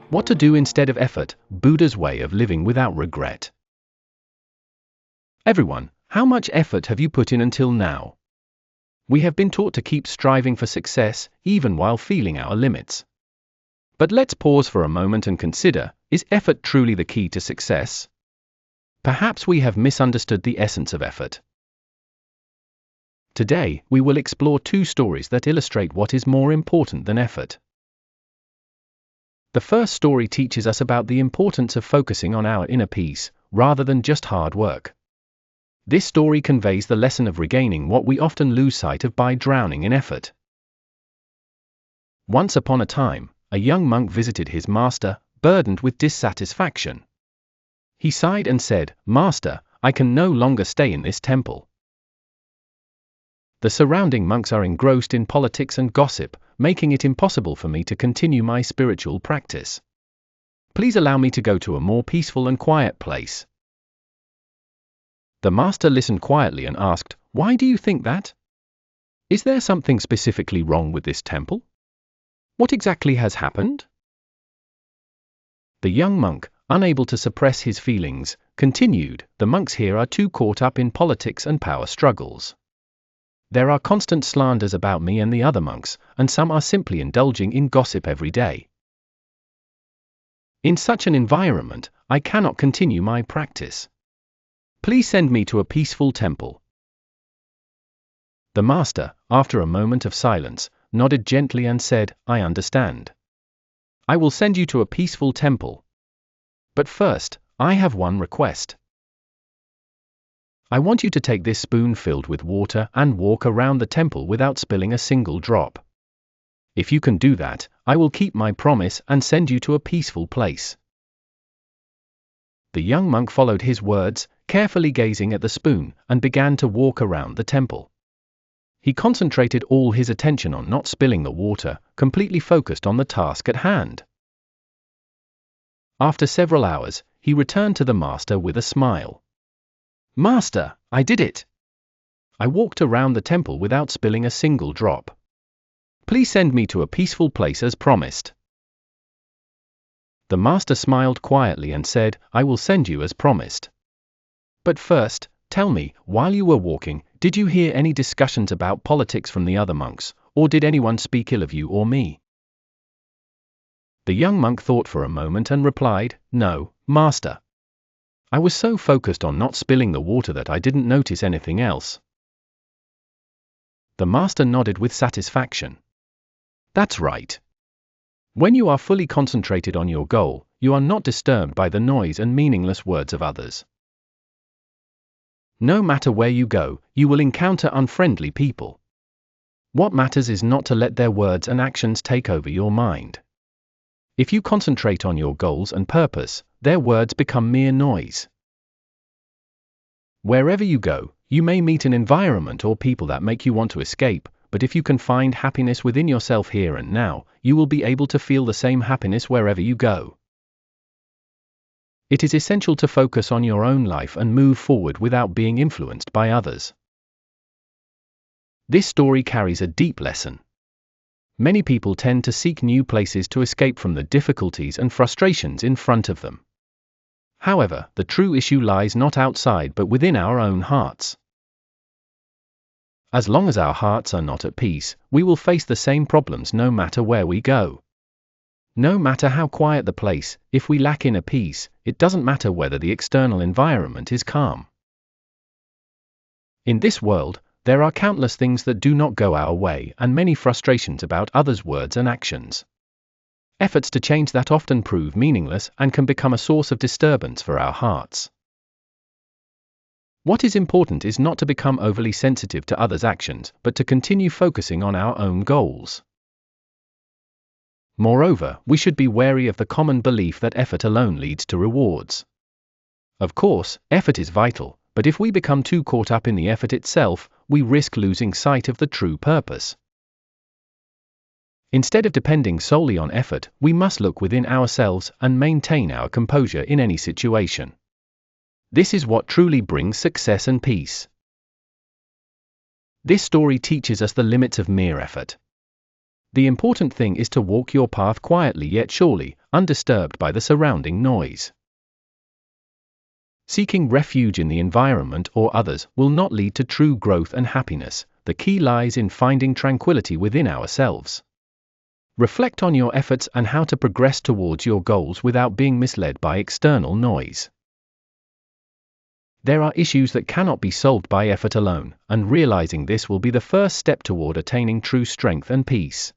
What to do instead of effort, Buddha's way of living without regret. Everyone, how much effort have you put in until now? We have been taught to keep striving for success, even while feeling our limits. But let's pause for a moment and consider, is effort truly the key to success? Perhaps we have misunderstood the essence of effort. Today, we will explore two stories that illustrate what is more important than effort. The first story teaches us about the importance of focusing on our inner peace, rather than just hard work. This story conveys the lesson of regaining what we often lose sight of by drowning in effort. Once upon a time, a young monk visited his master, burdened with dissatisfaction. He sighed and said, "Master, I can no longer stay in this temple. The surrounding monks are engrossed in politics and gossip, making it impossible for me to continue my spiritual practice. Please allow me to go to a more peaceful and quiet place." The master listened quietly and asked, "Why do you think that? Is there something specifically wrong with this temple? What exactly has happened?" The young monk, unable to suppress his feelings, continued, "The monks here are too caught up in politics and power struggles. There are constant slanders about me and the other monks, and some are simply indulging in gossip every day. In such an environment, I cannot continue my practice. Please send me to a peaceful temple." The master, after a moment of silence, nodded gently and said, "I understand. I will send you to a peaceful temple. But first, I have one request. I want you to take this spoon filled with water and walk around the temple without spilling a single drop. If you can do that, I will keep my promise and send you to a peaceful place." The young monk followed his words, carefully gazing at the spoon, and began to walk around the temple. He concentrated all his attention on not spilling the water, completely focused on the task at hand. After several hours, he returned to the master with a smile. "Master, I did it. I walked around the temple without spilling a single drop. Please send me to a peaceful place as promised." The master smiled quietly and said, "I will send you as promised. But first, tell me, while you were walking, did you hear any discussions about politics from the other monks, or did anyone speak ill of you or me?" The young monk thought for a moment and replied, "No, master. I was so focused on not spilling the water that I didn't notice anything else." The master nodded with satisfaction. "That's right. When you are fully concentrated on your goal, you are not disturbed by the noise and meaningless words of others. No matter where you go, you will encounter unfriendly people. What matters is not to let their words and actions take over your mind. If you concentrate on your goals and purpose, their words become mere noise. Wherever you go, you may meet an environment or people that make you want to escape, but if you can find happiness within yourself here and now, you will be able to feel the same happiness wherever you go." It is essential to focus on your own life and move forward without being influenced by others. This story carries a deep lesson. Many people tend to seek new places to escape from the difficulties and frustrations in front of them. However, the true issue lies not outside but within our own hearts. As long as our hearts are not at peace, we will face the same problems no matter where we go. No matter how quiet the place, if we lack inner peace, it doesn't matter whether the external environment is calm. In this world, there are countless things that do not go our way and many frustrations about others' words and actions. Efforts to change that often prove meaningless and can become a source of disturbance for our hearts. What is important is not to become overly sensitive to others' actions, but to continue focusing on our own goals. Moreover, we should be wary of the common belief that effort alone leads to rewards. Of course, effort is vital, but if we become too caught up in the effort itself, we risk losing sight of the true purpose. Instead of depending solely on effort, we must look within ourselves and maintain our composure in any situation. This is what truly brings success and peace. This story teaches us the limits of mere effort. The important thing is to walk your path quietly yet surely, undisturbed by the surrounding noise. Seeking refuge in the environment or others will not lead to true growth and happiness. The key lies in finding tranquility within ourselves. Reflect on your efforts and how to progress towards your goals without being misled by external noise. There are issues that cannot be solved by effort alone, and realizing this will be the first step toward attaining true strength and peace.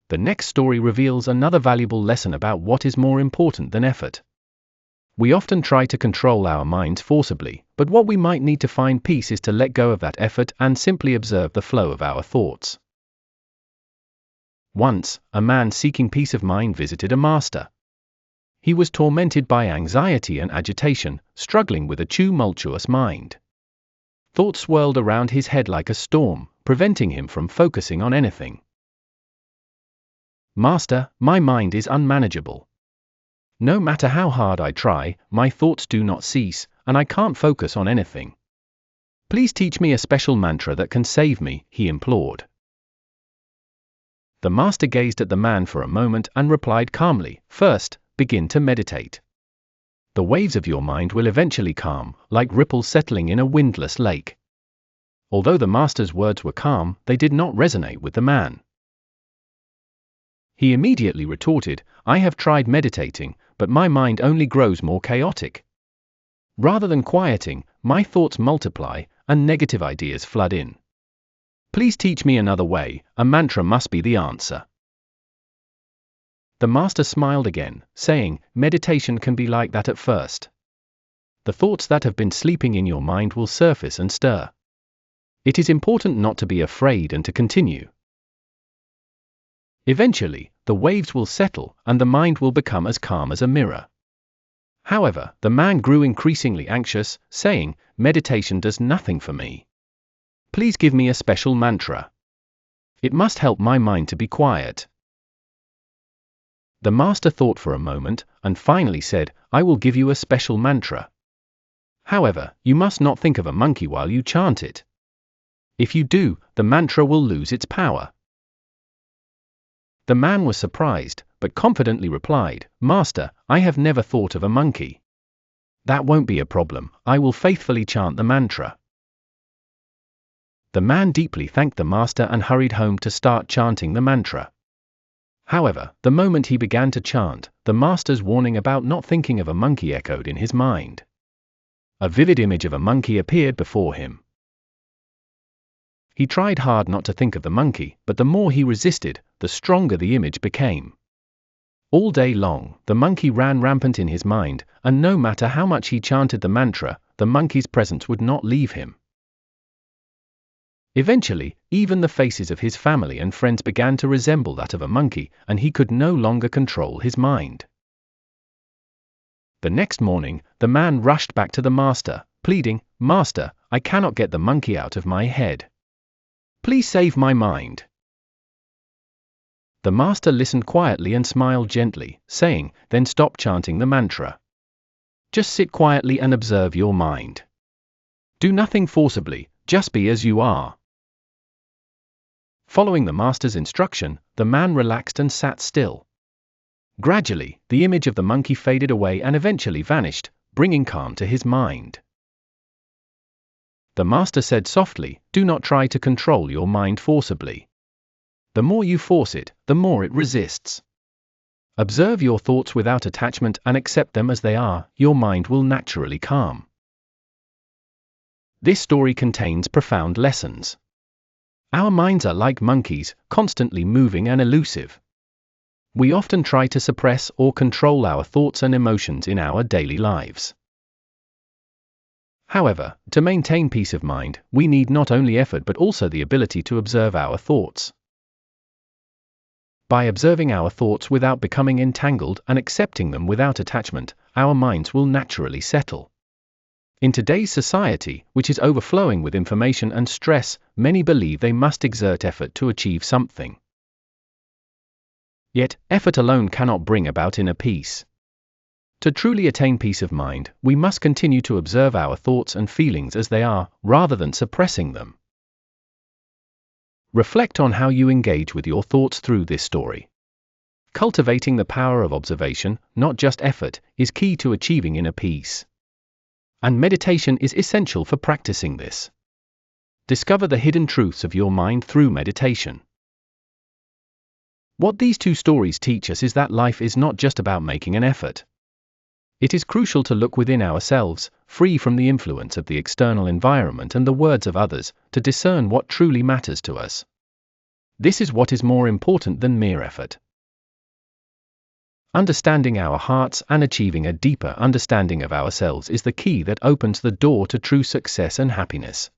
The next story reveals another valuable lesson about what is more important than effort. We often try to control our minds forcibly, but what we might need to find peace is to let go of that effort and simply observe the flow of our thoughts. Once, a man seeking peace of mind visited a master. He was tormented by anxiety and agitation, struggling with a tumultuous mind. Thoughts swirled around his head like a storm, preventing him from focusing on anything. "Master, my mind is unmanageable. No matter how hard I try, my thoughts do not cease, and I can't focus on anything. Please teach me a special mantra that can save me," he implored. The master gazed at the man for a moment and replied calmly, "First, begin to meditate. The waves of your mind will eventually calm, like ripples settling in a windless lake." Although the master's words were calm, they did not resonate with the man. He immediately retorted, "I have tried meditating, but my mind only grows more chaotic. Rather than quieting, my thoughts multiply, and negative ideas flood in. Please teach me another way. A mantra must be the answer." The master smiled again, saying, "Meditation can be like that at first. The thoughts that have been sleeping in your mind will surface and stir. It is important not to be afraid and to continue. Eventually, the waves will settle, and the mind will become as calm as a mirror." However, the man grew increasingly anxious, saying, "Meditation does nothing for me. Please give me a special mantra. It must help my mind to be quiet." The master thought for a moment, and finally said, "I will give you a special mantra. However, you must not think of a monkey while you chant it. If you do, the mantra will lose its power." The man was surprised, but confidently replied, "Master, I have never thought of a monkey. That won't be a problem. I will faithfully chant the mantra." The man deeply thanked the master and hurried home to start chanting the mantra. However, the moment he began to chant, the master's warning about not thinking of a monkey echoed in his mind. A vivid image of a monkey appeared before him. He tried hard not to think of the monkey, but the more he resisted, the stronger the image became. All day long, the monkey ran rampant in his mind, and no matter how much he chanted the mantra, the monkey's presence would not leave him. Eventually, even the faces of his family and friends began to resemble that of a monkey, and he could no longer control his mind. The next morning, the man rushed back to the master, pleading, "Master, I cannot get the monkey out of my head. Please save my mind." The master listened quietly and smiled gently, saying, "Then stop chanting the mantra. Just sit quietly and observe your mind. Do nothing forcibly, just be as you are." Following the master's instruction, the man relaxed and sat still. Gradually, the image of the monkey faded away and eventually vanished, bringing calm to his mind. The master said softly, "Do not try to control your mind forcibly. The more you force it, the more it resists. Observe your thoughts without attachment and accept them as they are. Your mind will naturally calm." This story contains profound lessons. Our minds are like monkeys, constantly moving and elusive. We often try to suppress or control our thoughts and emotions in our daily lives. However, to maintain peace of mind, we need not only effort but also the ability to observe our thoughts. By observing our thoughts without becoming entangled and accepting them without attachment, our minds will naturally settle. In today's society, which is overflowing with information and stress, many believe they must exert effort to achieve something. Yet, effort alone cannot bring about inner peace. To truly attain peace of mind, we must continue to observe our thoughts and feelings as they are, rather than suppressing them. Reflect on how you engage with your thoughts through this story. Cultivating the power of observation, not just effort, is key to achieving inner peace. And meditation is essential for practicing this. Discover the hidden truths of your mind through meditation. What these two stories teach us is that life is not just about making an effort. It is crucial to look within ourselves, free from the influence of the external environment and the words of others, to discern what truly matters to us. This is what is more important than mere effort. Understanding our hearts and achieving a deeper understanding of ourselves is the key that opens the door to true success and happiness.